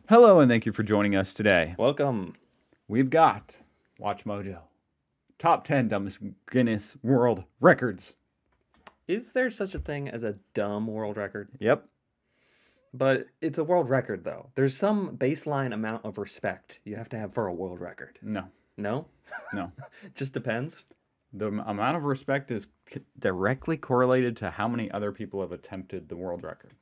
Hello, and thank you for joining us today. Welcome. We've got Watch Mojo. Top 10 dumbest Guinness World Records. Is there such a thing as a dumb world record? Yep. But it's a world record, though. There's some baseline amount of respect you have to have for a world record. No. No? No. Just depends? The amount of respect is directly correlated to how many other people have attempted the world record.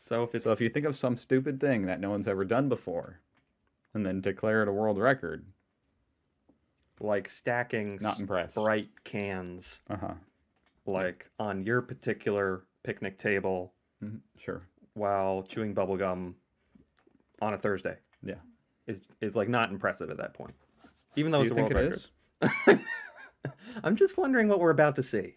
So if you think of some stupid thing that no one's ever done before, and then declare it a world record, like stacking not impressed. Sprite cans, like on your particular picnic table, sure, while chewing bubblegum on a Thursday, is like not impressive at that point, even though it's a world record. I'm just wondering what we're about to see.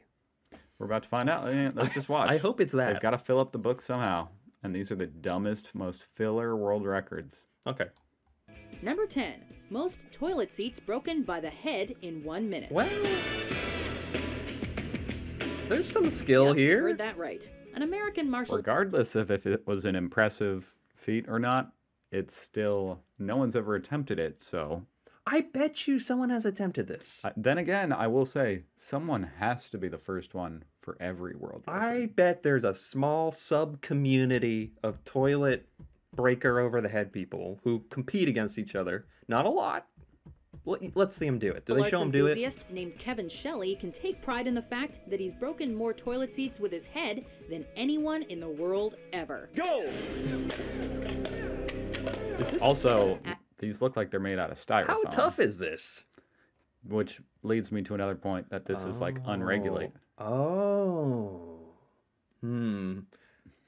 We're about to find out. Let's just watch. I hope it's that. They've got to fill up the book somehow. And these are the dumbest, most filler world records. Okay. Number 10. Most toilet seats broken by the head in 1 minute. Well, there's some skill here. You heard that right. An American martial... Regardless of if it was an impressive feat or not, it's still... No one's ever attempted it, so... I bet you someone has attempted this. Then again, I will say, someone has to be the first one for every world record. I bet there's a small sub-community of toilet breaker over the head people who compete against each other. Not a lot. Let's see them do it. Do they show them do it? An enthusiast named Kevin Shelley can take pride in the fact that he's broken more toilet seats with his head than anyone in the world ever. Go! Also, these look like they're made out of styrofoam. How tough is this? Which leads me to another point, that this is like unregulated. Oh.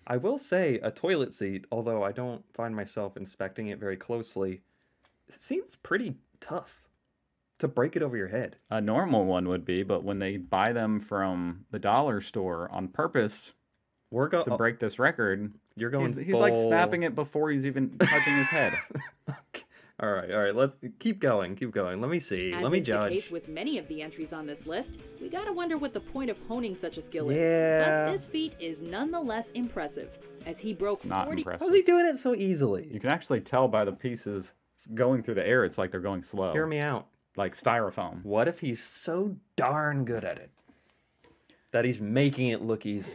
I will say a toilet seat, although I don't find myself inspecting it very closely, it seems pretty tough to break it over your head. A normal one would be, but when they buy them from the dollar store on purpose to break this record, you're going. He's like snapping it before he's even touching his head. All right. Let's keep going. Let me see. Let me judge. As is the case with many of the entries on this list, we gotta wonder what the point of honing such a skill is. But this feat is nonetheless impressive, as he broke 40. How's he doing it so easily? You can actually tell by the pieces going through the air. It's like they're going slow. Hear me out. Like styrofoam. What if he's so darn good at it that he's making it look easy?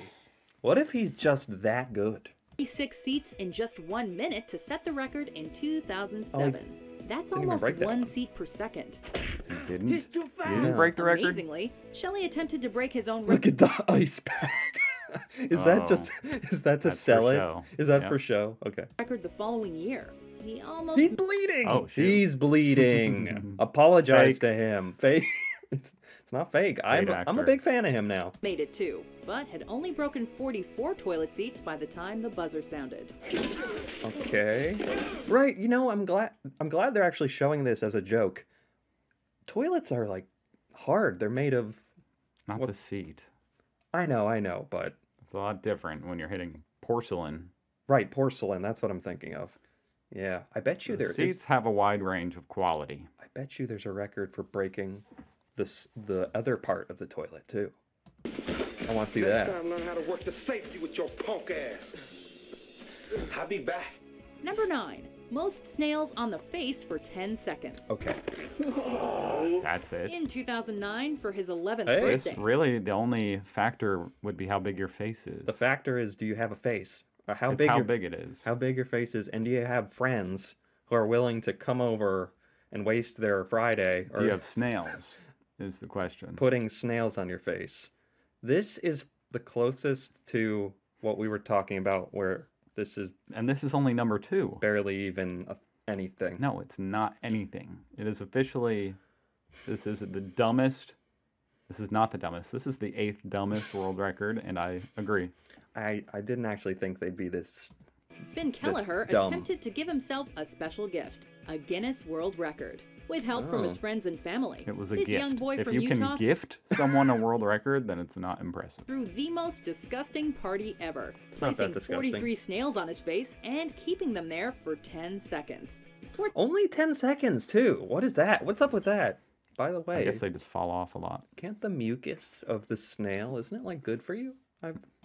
What if he's just that good? 36 seats in just 1 minute to set the record in 2007. That's almost one seat per second. He didn't break the record? Amazingly, Shelley attempted to break his own record. Look at the ice pack. Is that to sell it? Is that for show? Okay. Record the following year. He's bleeding. Oh, shoot. He's bleeding. Apologize to him. Fake. It's not fake. I'm a big fan of him now. Made it too, but had only broken 44 toilet seats by the time the buzzer sounded. Okay. Right, I'm glad they're actually showing this as a joke. Toilets are like hard. They're made of not the seat. I know, but it's a lot different when you're hitting porcelain. Right, porcelain, that's what I'm thinking of. Yeah, I bet you the seats have a wide range of quality. I bet you there's a record for breaking the other part of the toilet too. I want to see that. Next time, learn how to work the safety with your punk ass. I'll be back. Number 9. Most snails on the face for 10 seconds. Okay. That's it. In 2009, for his 11th birthday. Really, the only factor would be how big your face is. The factor is, do you have a face? Or how big it is. How big your face is, and do you have friends who are willing to come over and waste their Friday? Or do you have snails? Is the question. Putting snails on your face. This is the closest to what we were talking about, where this is... And this is only number 2. Barely even anything. No, it's not anything. It is officially... This is the dumbest... This is not the dumbest. This is the 8th dumbest world record, and I agree. I didn't actually think they'd be this... Finn Kelleher attempted to give himself a special gift. A Guinness World Record. With help from his friends and family. It was a this gift. Young boy if from you Utah can gift someone a world record, then it's not impressive. Threw the most disgusting party ever, placing 43 snails on his face and keeping them there for 10 seconds. Only 10 seconds, too. What is that? What's up with that? By the way, I guess they just fall off a lot. Can't the mucus of the snail, isn't it like good for you?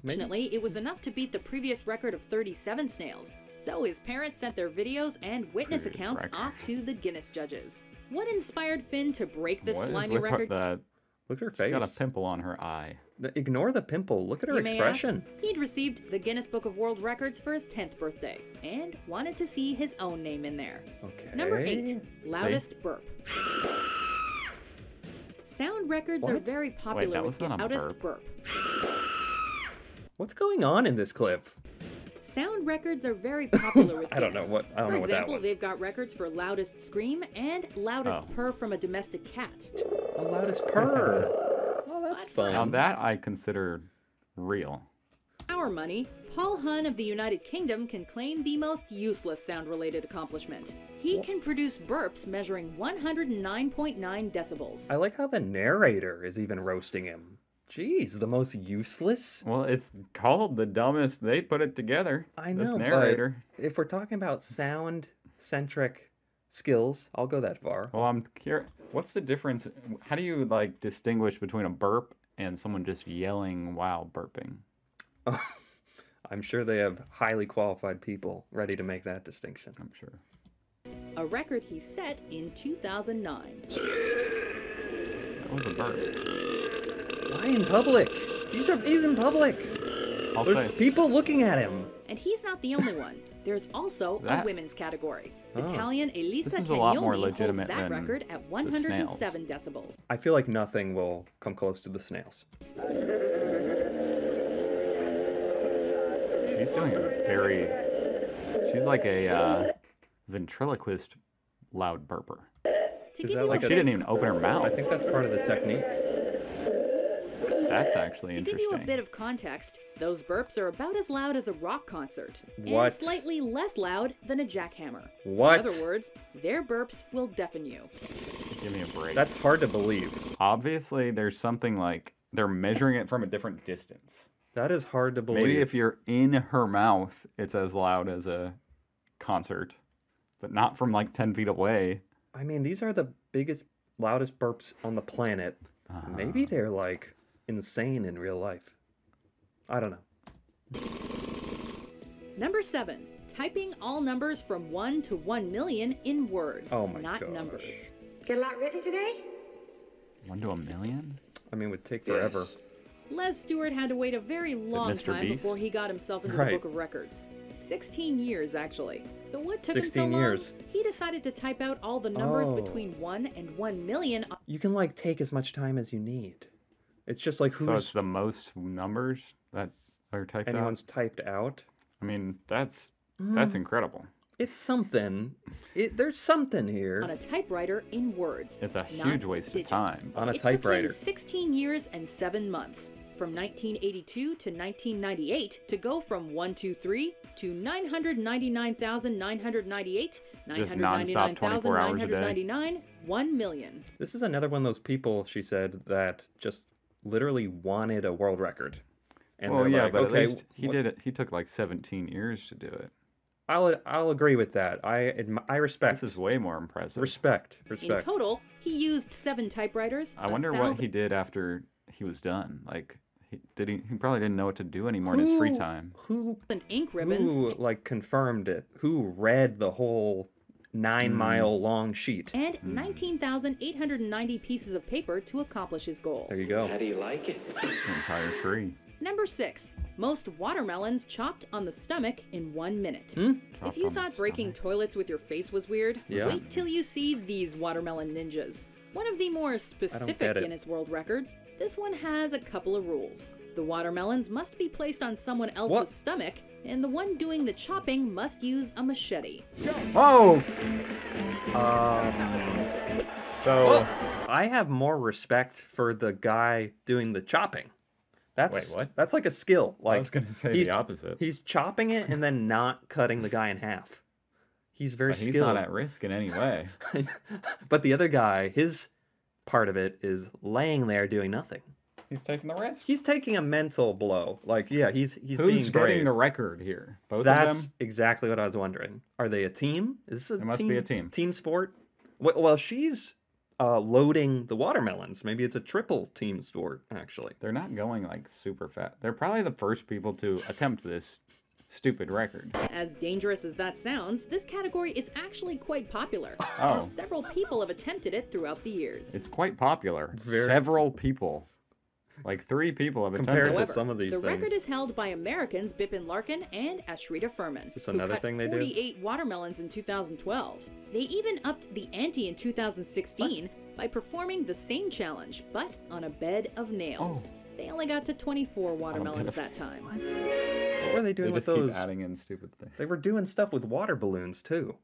Fortunately, it was enough to beat the previous record of 37 snails. So his parents sent their videos and witness accounts off to the Guinness judges. What inspired Finn to break this slimy record? Look at her face. She got a pimple on her eye. Ignore the pimple. Look at her expression. He'd received the Guinness Book of World Records for his 10th birthday and wanted to see his own name in there. Okay. Number 8, loudest burp. Sound records are very popular with loudest burp. What's going on in this clip? Sound records are very popular with Guinness. I don't know what that was. For example, they've got records for loudest scream and loudest purr from a domestic cat. The loudest purr. Oh, that's fun. Now that I consider real. Our money, Paul Hunn of the United Kingdom can claim the most useless sound-related accomplishment. He can produce burps measuring 109.9 decibels. I like how the narrator is even roasting him. Jeez, the most useless? Well, it's called the dumbest. They put it together. I know, this narrator. But if we're talking about sound-centric skills, I'll go that far. Well, I'm curious. What's the difference? How do you, like, distinguish between a burp and someone just yelling while burping? I'm sure they have highly qualified people ready to make that distinction. I'm sure. A record he set in 2009. That was a burp. Why in public? He's in public. There's people looking at him. And he's not the only one. There's also a women's category. Italian Elisa Cagnoli holds that record at 107 decibels. I feel like nothing will come close to the snails. She's doing it very... She's like a ventriloquist loud burper. Is that like she didn't even open her mouth. I think that's part of the technique. That's actually interesting. To give you a bit of context, those burps are about as loud as a rock concert. What? And slightly less loud than a jackhammer. What? In other words, their burps will deafen you. Give me a break. That's hard to believe. Obviously, there's something like they're measuring it from a different distance. That is hard to believe. Maybe if you're in her mouth, it's as loud as a concert, but not from like 10 feet away. I mean, these are the biggest, loudest burps on the planet. Maybe they're like insane in real life. I don't know. Number 7. Typing all numbers from 1 to 1 million in words, not numbers. Get a lot written today? 1 to 1 million? I mean, it would take forever. Les Stewart had to wait a very long time before he got himself into the Book of Records. 16 years, actually. So what took him so long? He decided to type out all the numbers between 1 and 1 million. You can, like, take as much time as you need. It's just like who's... So it's the most numbers that are typed out? Anyone's typed out? I mean, that's incredible. It's something. There's something here. On a typewriter in words. It's a huge waste of time. On a typewriter. It took him 16 years and 7 months. From 1982 to 1998 to go from 123 to 999,998, 999,999, 1 million. This is another one of those people, she said, that just literally wanted a world record. And well, yeah, like, but okay, at least he did it. He took like 17 years to do it. I'll agree with that. I respect. This is way more impressive. Respect. In total, he used 7 typewriters. I wonder what he did after he was done. Like, he probably didn't know what to do anymore in his free time. Who ink ribbons? Who like confirmed it? Who read the whole 9-mile long sheet? And 19,890 pieces of paper to accomplish his goal. There you go. How do you like it? Entire tree. Number 6. Most watermelons chopped on the stomach in 1 minute. If you thought breaking toilets with your face was weird, wait till you see these watermelon ninjas. One of the more specific Guinness World Records, this one has a couple of rules. The watermelons must be placed on someone else's stomach, and the one doing the chopping must use a machete. Oh! I have more respect for the guy doing the chopping. Wait, what? That's like a skill. Like, I was going to say the opposite. He's chopping it and then not cutting the guy in half. He's very skilled. He's not at risk in any way. But the other guy, his part of it is laying there doing nothing. He's taking the risk. He's taking a mental blow. Like, yeah, he's Who's being brave. getting the record here? Both of them? That's exactly what I was wondering. Are they a team? Is this a It must be a team. Team sport? Well, she's loading the watermelons. Maybe it's a triple team sport, actually. They're not going like super fast. They're probably the first people to attempt this stupid record. As dangerous as that sounds, this category is actually quite popular, Oh. as several people have attempted it throughout the years. It's quite popular. Several people. Like 3 people have attempted Compared it. to However, some of these the things. record is held by Americans Bippin Larkin and Ashrita Furman, Is this another who cut thing they do? 48 watermelons in 2012. They even upped the ante in 2016 by performing the same challenge, but on a bed of nails. They only got to 24 watermelons that time. What were they doing They with just those? keep adding in stupid things. They were doing stuff with water balloons too.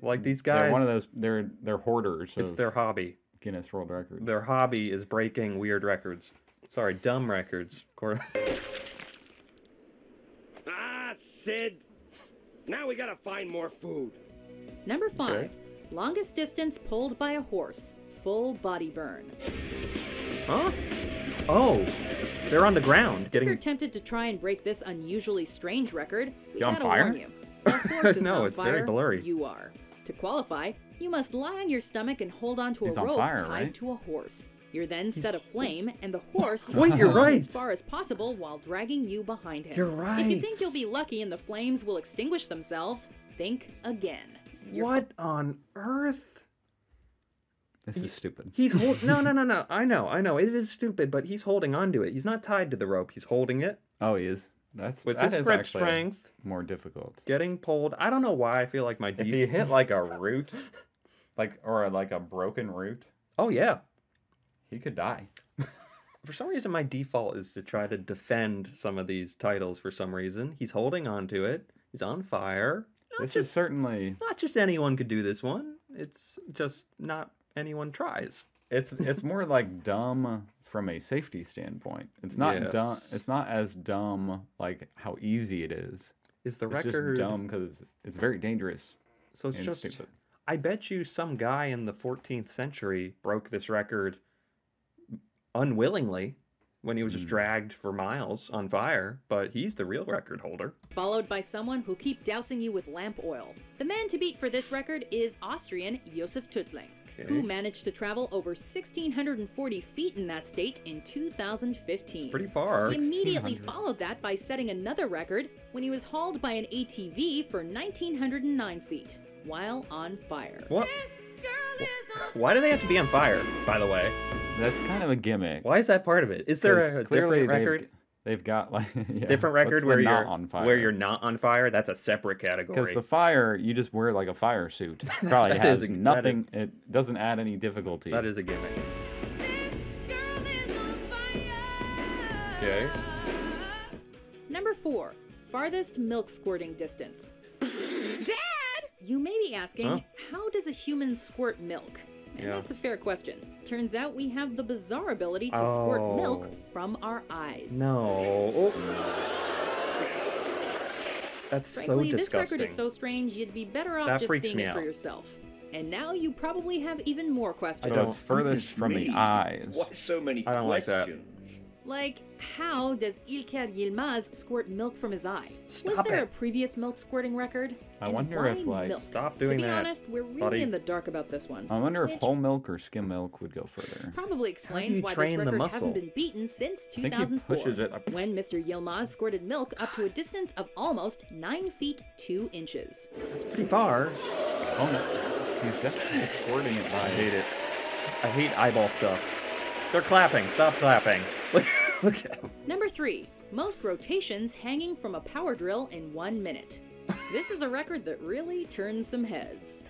Like these guys. They're one of those. They're hoarders. It's their hobby. Guinness World Records. Their hobby is breaking weird records. Sorry, dumb records. Ah, Sid. Now we gotta find more food. Number 5. Longest distance pulled by a horse. Full body burn. Huh? Oh, they're on the ground If you're getting. tempted to try and break this unusually strange record, we he on gotta fire? warn you. The horse is No, not on it's fire, very blurry. You are. To qualify, you must lie on your stomach and hold on to He's a on rope fire, tied right? to a horse. You're then set aflame, and the horse Wait, tries you're to run right. as far as possible while dragging you behind him. You're right. If you think you'll be lucky and the flames will extinguish themselves, think again. You're What on earth? This is stupid. He's no. I know. It is stupid, but he's holding on to it. He's not tied to the rope. He's holding it Oh, he is. That with his grip actually strength, more difficult. getting pulled. I don't know why. I feel like my If he hit like a root, or like a broken root, Oh yeah. he could die. For some reason, my default is to try to defend some of these titles. For some reason, he's holding on to it. He's on fire. This is certainly. Not just anyone could do this one. It's just not anyone tries. It's more like dumb from a safety standpoint. It's not Yes. dumb. It's not as dumb like how easy it is. Is the It's record just dumb because it's very dangerous. So it's and just. stupid. I bet you some guy in the 14th century broke this record unwillingly when he was just dragged for miles on fire, but he's the real record holder. followed by someone who'll keep dousing you with lamp oil. The man to beat for this record is Austrian Josef Tödtling, who managed to travel over 1,640 feet in that state in 2015. Pretty far. He immediately followed that by setting another record when he was hauled by an ATV for 1,909 feet while on fire. What? Why do they have to be on fire, by the way? That's kind of a gimmick. Why is that part of it? Is there a Clearly different record? They've got like yeah, Different record what's where the you're not on fire. where you're not on fire? That's a separate Because category. the fire, you just wear like a fire suit. Probably That has is nothing. It doesn't add any difficulty. That is a gimmick. Okay. Number 4, farthest milk squirting distance. Dad! You may be asking, how does a human squirt milk? And that's a fair question. Turns out we have the bizarre ability to squirt milk from our eyes. No. That's Frankly, so this disgusting. record is so strange, you'd be better off That just freaks seeing me it for out. yourself. And now you probably have even more questions. So it's furthest from the eyes. What so many I don't like that. questions? Like, how does İlker Yilmaz squirt milk from his eye? Was Stop there it. a previous milk squirting record? I And wonder why if, like- milk? Stop doing To be that, honest, we're really buddy. in the dark about this one. I wonder if Which whole milk or skim milk would go further. probably explains you why this train the record muscle? hasn't been beaten since think he 2004, pushes it up. when Mr. Yilmaz squirted milk up to a distance of almost 9 feet 2 inches. Pretty far. Oh no, he's definitely squirting it by. I hate it. I hate eyeball stuff. They're clapping. Stop clapping. Look at them. Number 3, most rotations hanging from a power drill in 1 minute. This is a record that really turns some heads.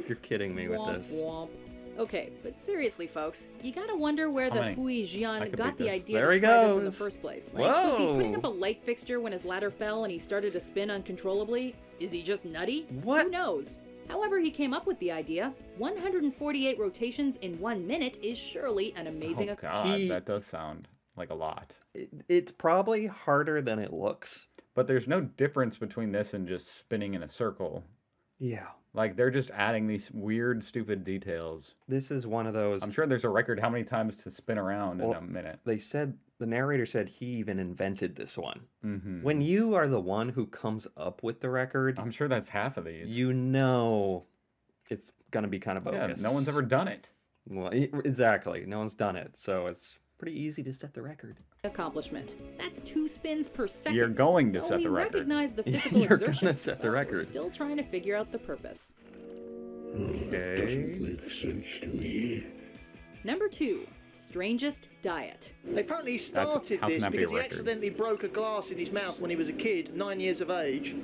You're kidding me with Womp this. womp. Okay, but seriously, folks, you gotta wonder where How the many? Hui I Jian could got beat the this. idea There to he try this in the goes. first place. Like, was he putting Whoa. up a light fixture when his ladder fell and he started to spin uncontrollably? Is he just nutty? What? Who knows? However he came up with the idea, 148 rotations in 1 minute is surely an amazing Oh god, that does sound like a lot. It's probably harder than it looks. But there's no difference between this and just spinning in a circle. Yeah. Like they're just adding these weird, stupid details. This is one of those. I'm sure there's a record how many times to spin around in a minute. They said, the narrator said he even invented this one. Mm-hmm. When you are the one who comes up with the record, I'm sure that's half of these. you know it's going to be kind of yeah, bogus. no one's ever done it. Well, exactly. No one's done it, so it's pretty easy to set the record. Accomplishment. That's 2 spins per second. You're going to so set the record. We recognize the physical You're exertion. gonna set the record. We're still trying to figure out the purpose. Okay. Doesn't make sense to me. Number 2. Strangest diet. Apparently he started this because he accidentally broke a glass in his mouth when he was a kid, 9 years of age.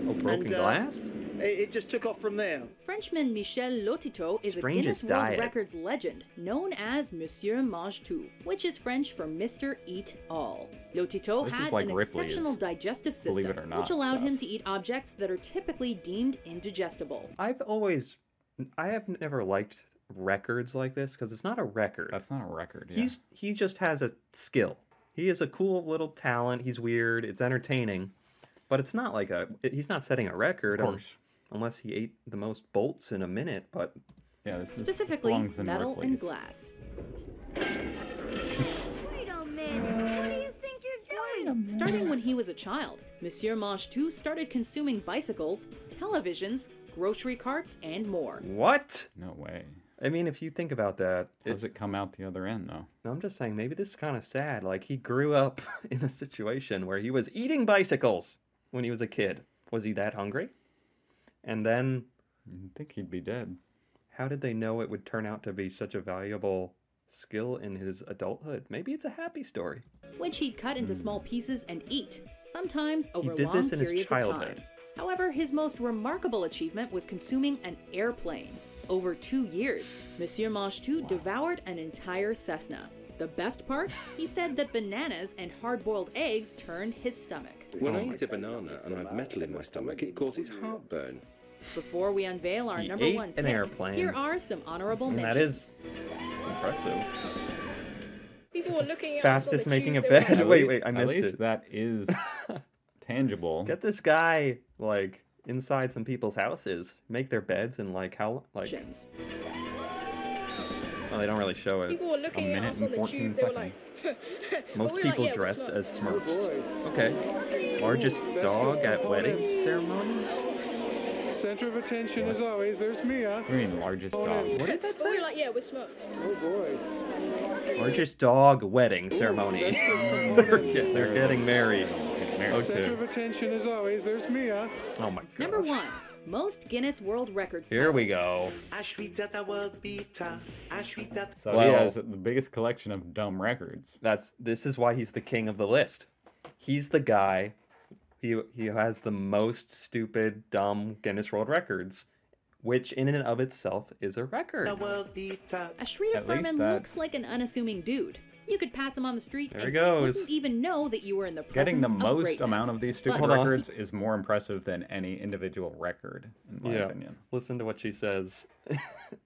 Oh, broken glass? It just took off from there. Frenchman Michel Lotito is a Guinness World Records legend known as Monsieur Mange Tout, which is French for Mr. Eat All. Lotito had an exceptional digestive system, which allowed him to eat objects that are typically deemed indigestible. I have never liked records like this because it's not a record. That's not a record. Yeah. He just has a skill. He has a cool little talent. He's weird. It's entertaining, but it's not like he's not setting a record. Of course. Unless he ate the most bolts in a minute, but yeah, this specifically metal and glass. Wait a minute, what do you think you're doing? Starting when he was a child, Monsieur Mange Tout started consuming bicycles, televisions, grocery carts, and more. What? No way. I mean, if you think about that... How does it come out the other end, though? No, I'm just saying, maybe this is kind of sad. Like, he grew up in a situation where he was eating bicycles when he was a kid. Was he that hungry? And then... I think he'd be dead. How did they know it would turn out to be such a valuable skill in his adulthood? Maybe it's a happy story. Which he'd cut into small pieces and eat, sometimes over long long periods of time. However, his most remarkable achievement was consuming an airplane. Over 2 years, Monsieur Mange Tout devoured an entire Cessna. The best part? He said that bananas and hard-boiled eggs turned his stomach. When I eat a banana and I've metal in my stomach, it causes heartburn. Before we unveil our number 1 pick, airplane. Here are some honorable mentions. That is impressive. People were looking at Fastest making a bed. Like, wait, I missed it. At least it. that is tangible. Get this guy like inside some people's houses, make their beds, and like how like. Well, they don't really show it. People were looking at us on the tube. They were like, most people dressed as Smurfs. Okay. Largest dog at wedding ceremony. Center of attention as always. There's Mia. What do you mean largest dog? What did that say? We were like, yeah, we're Smurfs. Oh boy. Largest dog wedding ceremony. They're getting married. Center of attention as always. There's Mia. Oh my god. Number 1. Most Guinness World Records titles. Here we go. So he has the biggest collection of dumb records. This is why he's the king of the list. He's the guy. He has the most stupid, dumb Guinness World Records, which in and of itself is a record. Ashrita Furman looks like an unassuming dude. You could pass him on the street and you wouldn't even know that you were in the presence Getting the of most greatness. amount of these stupid records is more impressive than any individual record, in my opinion. Listen to what she says.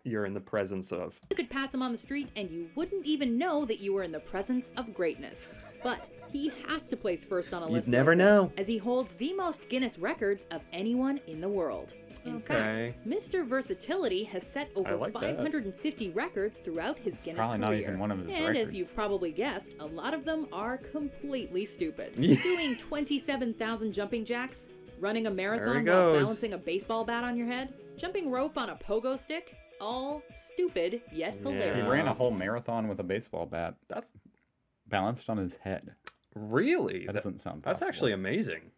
You're in the presence of. You could pass him on the street and you wouldn't even know that you were in the presence of greatness. But he has to place first on a list never like know. this, as he holds the most Guinness records of anyone in the world. In fact, Mr. Versatility has set over 550 records throughout his Guinness probably career. not even one of his and records. as you've probably guessed, a lot of them are completely stupid. Doing 27,000 jumping jacks, running a marathon while balancing a baseball bat on your head, jumping rope on a pogo stick, all stupid yet hilarious. He ran a whole marathon with a baseball bat. That's balanced on his head. Really? That doesn't sound possible. That's actually amazing.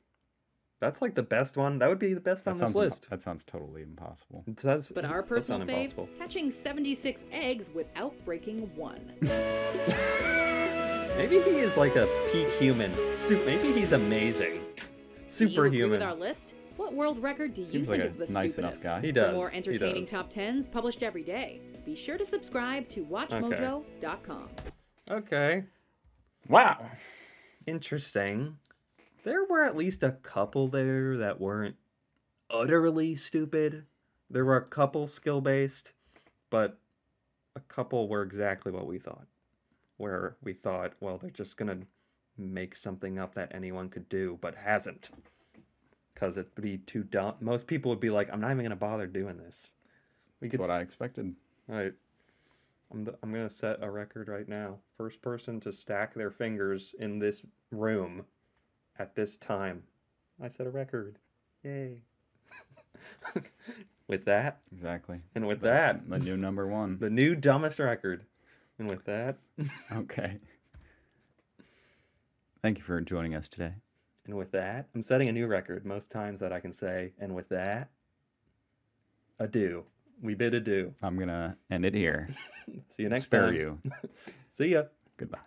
That's like the best one. That would be the best on this list. That sounds totally impossible. It does. But our personal fave, hatching 76 eggs without breaking one. Maybe he is like a peak human. Maybe he's amazing. Superhuman. Do you agree with our list? What world record do you think is the stupidest? Guy. He does. For more entertaining top 10s published every day, be sure to subscribe to WatchMojo.com. Okay. Wow. Interesting. There were at least a couple there that weren't utterly stupid. There were a couple skill-based, but a couple were exactly what we thought. Where we thought, well, they're just going to make something up that anyone could do, but hasn't. Because it'd be too dumb. Most people would be like, I'm not even going to bother doing this. That's what I expected. All right. I'm going to set a record right now. First person to stack their fingers in this room at this time. I set a record. Yay. with that. Exactly. And with That's that. the new number 1. The new dumbest record. And with that. Okay. Thank you for joining us today. And with that, I'm setting a new record most times that I can say, and with that, adieu. We bid adieu. I'm going to end it here. See you next Spare time. you. See ya. Goodbye.